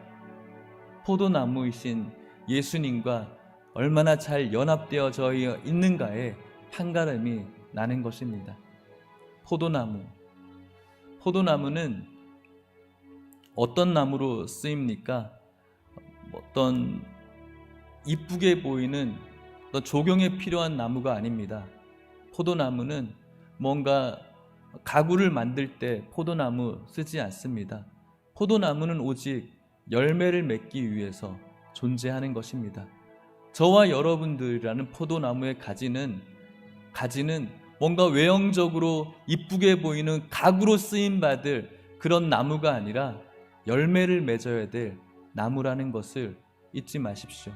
포도나무이신 예수님과 얼마나 잘 연합되어져 있는가에 판가름이 나는 것입니다. 포도나무는 어떤 나무로 쓰입니까? 어떤 이쁘게 보이는 어떤 조경에 필요한 나무가 아닙니다. 포도나무는 뭔가 가구를 만들 때 포도나무 쓰지 않습니다. 포도나무는 오직 열매를 맺기 위해서 존재하는 것입니다. 저와 여러분들이라는 포도나무의 가지는 뭔가 외형적으로 이쁘게 보이는 가구로 쓰임받을 그런 나무가 아니라 열매를 맺어야 될 나무라는 것을 잊지 마십시오.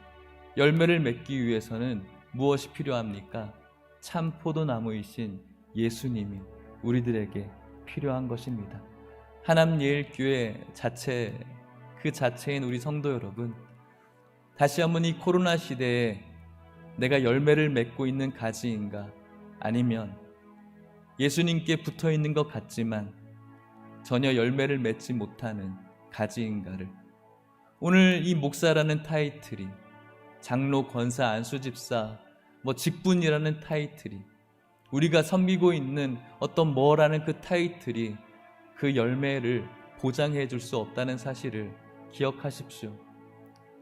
열매를 맺기 위해서는 무엇이 필요합니까? 참 포도나무이신 예수님이 우리들에게 필요한 것입니다. 하남예일교회 자체, 그 자체인 우리 성도 여러분, 다시 한번 이 코로나 시대에 내가 열매를 맺고 있는 가지인가, 아니면 예수님께 붙어 있는 것 같지만 전혀 열매를 맺지 못하는 가지인가를, 오늘 이 목사라는 타이틀이, 장로, 권사, 안수집사, 직분이라는 타이틀이, 우리가 섬기고 있는 어떤 뭐라는 그 타이틀이 그 열매를 보장해 줄 수 없다는 사실을 기억하십시오.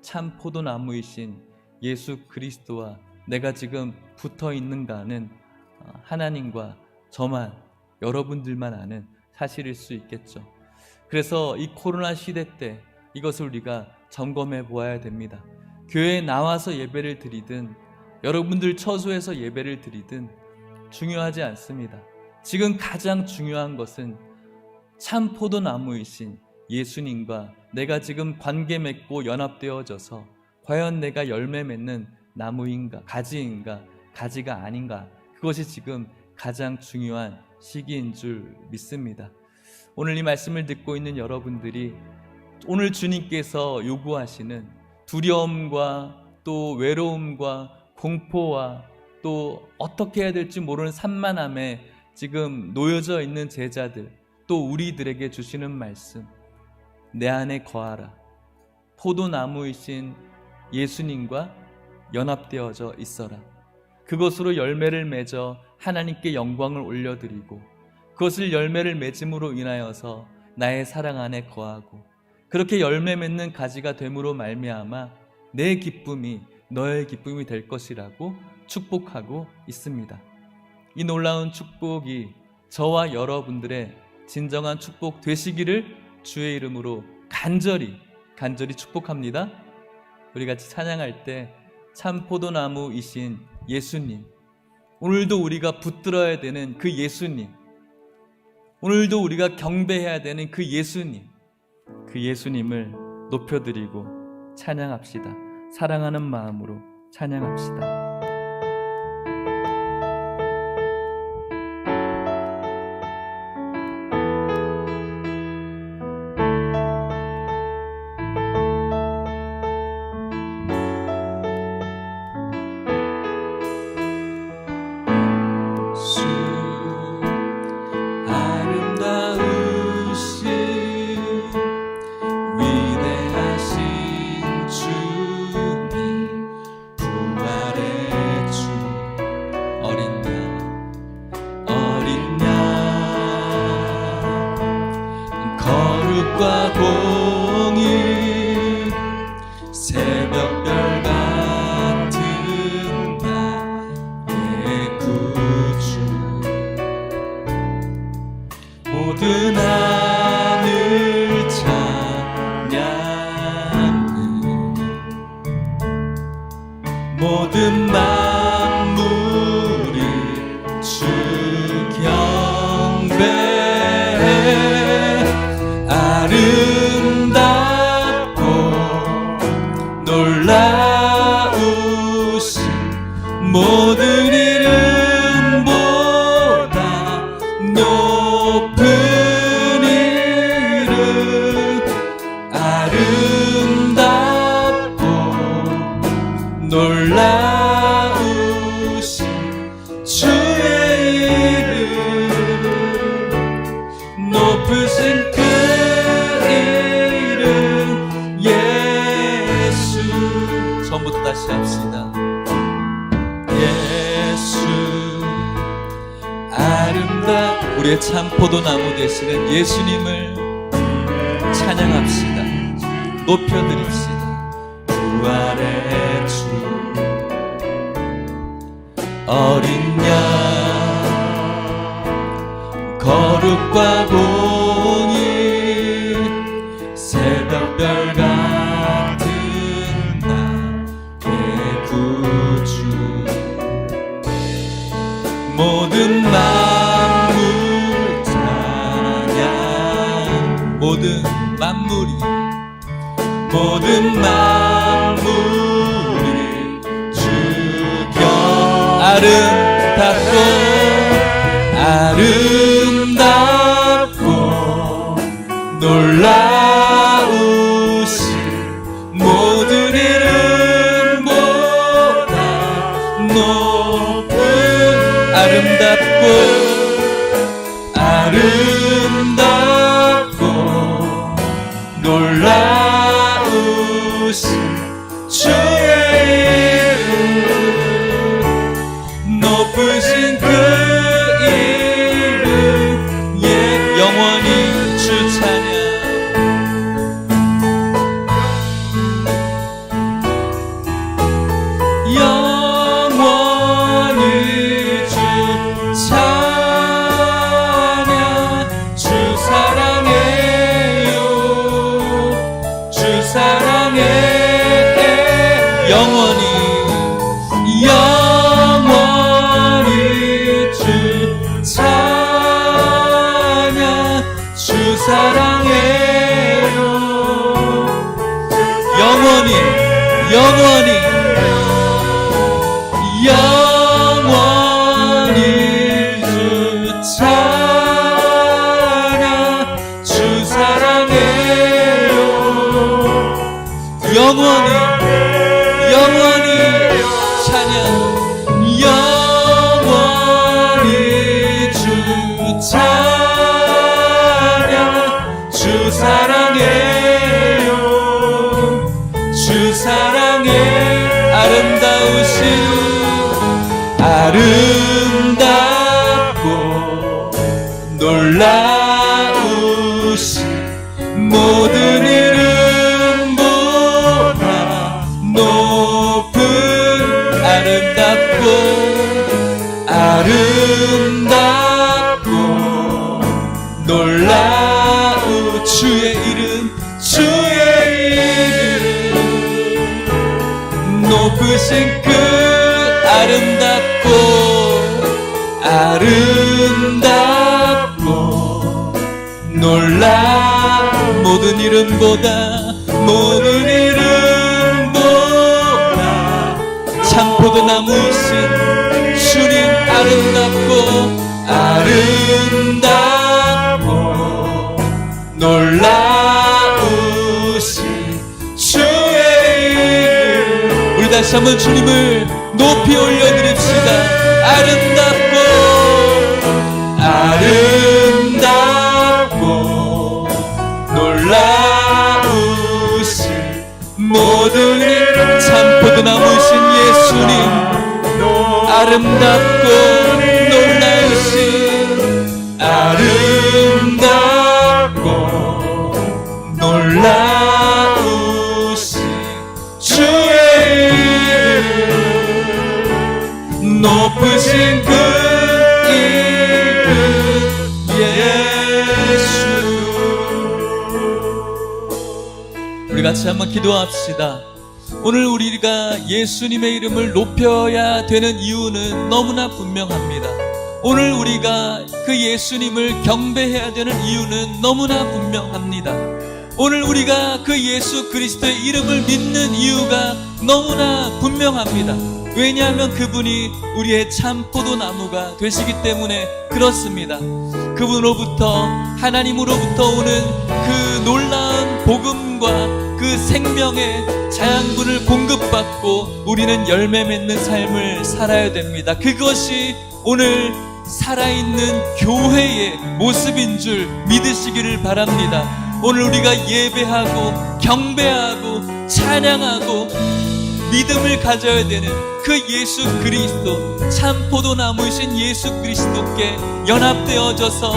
참 포도나무이신 예수 그리스도와 내가 지금 붙어 있는가는 하나님과 저만, 여러분들만 아는 사실일 수 있겠죠. 그래서 이 코로나 시대 때 이것을 우리가 점검해 보아야 됩니다. 교회에 나와서 예배를 드리든 여러분들 처소에서 예배를 드리든 중요하지 않습니다. 지금 가장 중요한 것은 참 포도나무이신 예수님과 내가 지금 관계 맺고 연합되어져서 과연 내가 열매 맺는 나무인가, 가지인가, 가지가 아닌가, 그것이 지금 가장 중요한 시기인 줄 믿습니다. 오늘 이 말씀을 듣고 있는 여러분들이 오늘 주님께서 요구하시는 두려움과 또 외로움과 공포와 또 어떻게 해야 될지 모르는 산만함에 지금 놓여져 있는 제자들, 또 우리들에게 주시는 말씀, 내 안에 거하라. 포도나무이신 예수님과 연합되어져 있어라. 그것으로 열매를 맺어 하나님께 영광을 올려드리고 그것을 열매를 맺음으로 인하여서 나의 사랑 안에 거하고 그렇게 열매 맺는 가지가 됨으로 말미암아 내 기쁨이 너의 기쁨이 될 것이라고 축복하고 있습니다. 이 놀라운 축복이 저와 여러분들의 진정한 축복 되시기를 주의 이름으로 간절히 축복합니다. 우리 같이 찬양할 때 참 포도나무이신 예수님, 오늘도 우리가 붙들어야 되는 그 예수님, 오늘도 우리가 경배해야 되는 그 예수님, 그 예수님을 높여드리고 찬양합시다. 사랑하는 마음으로 찬양합시다. 거룩과 공의 새벽별 같은 나의 구주 모든 하늘 찬양해 모든 만물이 주 경배해 아름답고 놀라우신 모든 이름보다 높은 이름 아름답고 놀라우신 주의 이름 높으신 그 이름 예수 처음부터 다시 합시다. 예수 아름다운 우리의 참 포도나무 되시는 예수님을 찬양합시다. 높여드립시다. 부활의 주 어린 양 거룩과 공의 새벽별 같은 나의 구주 모든 만물 찬양 모든 만물이 주경 아름답고 놀라우신 모든 이름보다 높은 아름답고 놀라우신 주의 이름 높으신 그 이름 영원히 주 찬양 영원히 주 찬양 아름답고 놀라 모든 이름보다 참포도나무이신 주님 아름답고 놀라우신 주의 이름. 우리 다시 한번 주님을 높이 올려드립시다. 아름답고 놀라우신 모든 이름. 참포도나무이신 예수님 아름답고 놀라우신 주의 이름. 높으신 그 이름 예수. 우리 같이 한번 기도합시다. 오늘 우리가 예수님의 이름을 높여야 되는 이유는 너무나 분명합니다. 오늘 우리가 그 예수님을 경배해야 되는 이유는 너무나 분명합니다. 오늘 우리가 그 예수 그리스도의 이름을 믿는 이유가 너무나 분명합니다. 왜냐하면 그분이 우리의 참 포도나무가 되시기 때문에 그렇습니다. 그분으로부터, 하나님으로부터 오는 그 놀라운 복음과 그 생명의 자양분을 공급받고 우리는 열매 맺는 삶을 살아야 됩니다. 그것이 오늘 살아있는 교회의 모습인 줄 믿으시기를 바랍니다. 오늘 우리가 예배하고 경배하고 찬양하고 믿음을 가져야 되는 그 예수 그리스도, 참 포도나무이신 예수 그리스도께 연합되어져서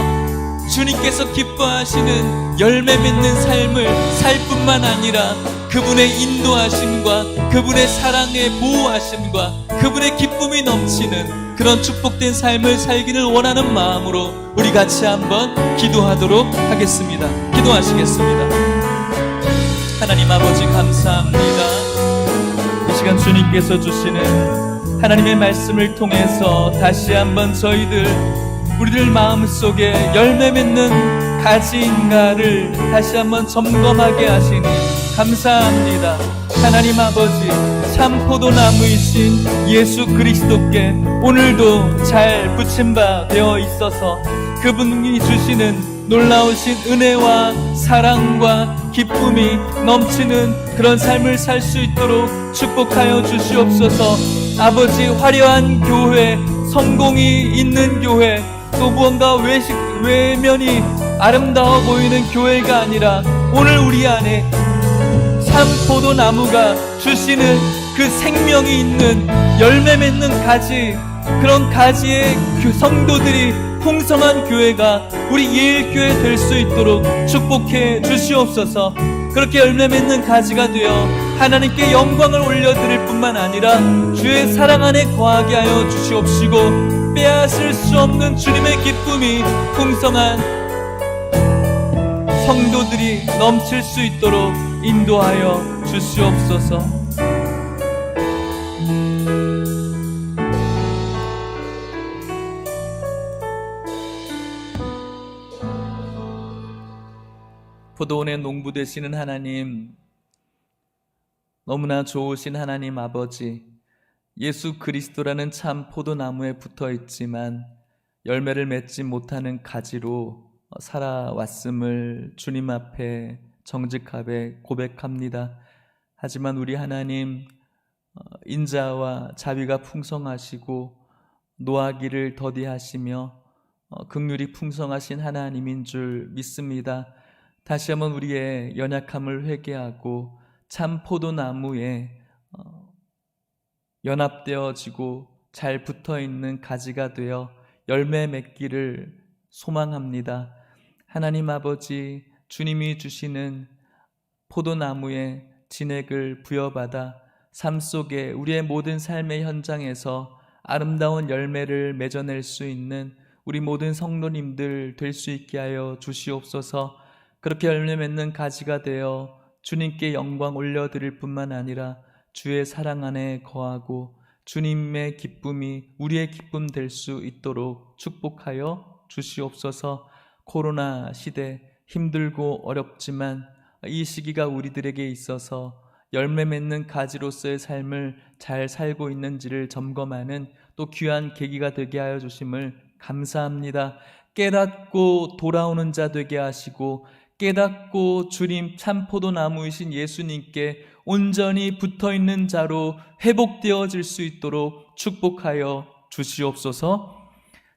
주님께서 기뻐하시는 열매 맺는 삶을 살 뿐만 아니라 그분의 인도하심과 그분의 사랑의 보호하심과 그분의 기쁨이 넘치는 그런 축복된 삶을 살기를 원하는 마음으로 우리 같이 한번 기도하도록 하겠습니다. 기도하시겠습니다. 하나님 아버지 감사합니다. 이 시간 주님께서 주시는 하나님의 말씀을 통해서 다시 한번 우리들 마음속에 열매 맺는 가지인가를 다시 한번 점검하게 하시니 감사합니다. 하나님 아버지, 참 포도나무이신 예수 그리스도께 오늘도 잘 붙임 바 되어 있어서 그분이 주시는 놀라우신 은혜와 사랑과 기쁨이 넘치는 그런 삶을 살 수 있도록 축복하여 주시옵소서. 아버지, 화려한 교회, 성공이 있는 교회, 또 무언가 외면이 아름다워 보이는 교회가 아니라 오늘 우리 안에 참 포도나무가 주시는 그 생명이 있는 열매 맺는 가지, 그런 가지의 성도들이 풍성한 교회가 우리 예일교회 될 수 있도록 축복해 주시옵소서. 그렇게 열매 맺는 가지가 되어 하나님께 영광을 올려드릴 뿐만 아니라 주의 사랑 안에 거하게 하여 주시옵시고 빼앗을 수 없는 주님의 기쁨이 풍성한 성도들이 넘칠 수 있도록 인도하여 주시옵소서. 포도원의 농부 되시는 하나님, 너무나 좋으신 하나님 아버지, 예수 그리스도라는 참 포도나무에 붙어있지만 열매를 맺지 못하는 가지로 살아왔음을 주님 앞에 정직하게 고백합니다. 하지만 우리 하나님, 인자와 자비가 풍성하시고 노하기를 더디하시며 긍휼이 풍성하신 하나님인 줄 믿습니다. 다시 한번 우리의 연약함을 회개하고 참 포도나무에 연합되어지고 잘 붙어있는 가지가 되어 열매 맺기를 소망합니다. 하나님 아버지, 주님이 주시는 포도나무의 진액을 부여받아 삶 속에 우리의 모든 삶의 현장에서 아름다운 열매를 맺어낼 수 있는 우리 모든 성도님들 될 수 있게 하여 주시옵소서. 그렇게 열매 맺는 가지가 되어 주님께 영광 올려드릴 뿐만 아니라 주의 사랑 안에 거하고 주님의 기쁨이 우리의 기쁨 될 수 있도록 축복하여 주시옵소서. 코로나 시대 힘들고 어렵지만 이 시기가 우리들에게 있어서 열매 맺는 가지로서의 삶을 잘 살고 있는지를 점검하는 또 귀한 계기가 되게 하여 주심을 감사합니다. 깨닫고 돌아오는 자 되게 하시고 깨닫고 주님 참 포도나무이신 예수님께 온전히 붙어있는 자로 회복되어질 수 있도록 축복하여 주시옵소서.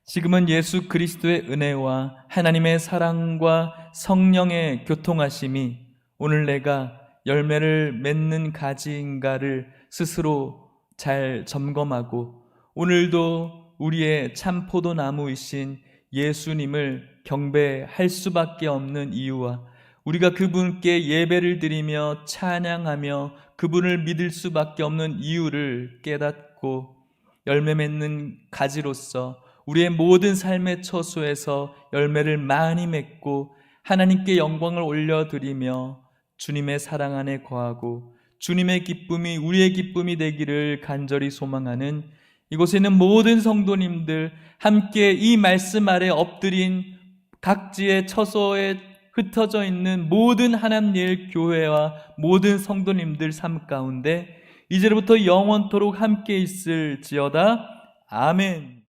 지금은 예수 그리스도의 은혜와 하나님의 사랑과 성령의 교통하심이 오늘 내가 열매를 맺는 가지인가를 스스로 잘 점검하고 오늘도 우리의 참 포도나무이신 예수님을 경배할 수밖에 없는 이유와 우리가 그분께 예배를 드리며 찬양하며 그분을 믿을 수밖에 없는 이유를 깨닫고 열매 맺는 가지로서 우리의 모든 삶의 처소에서 열매를 많이 맺고 하나님께 영광을 올려드리며 주님의 사랑 안에 거하고 주님의 기쁨이 우리의 기쁨이 되기를 간절히 소망하는 이곳에 있는 모든 성도님들 함께 이 말씀 아래 엎드린 각지의 처소에 흩어져 있는 모든 하나님의 교회와 모든 성도님들 삶 가운데 이제부터 영원토록 함께 있을지어다. 아멘.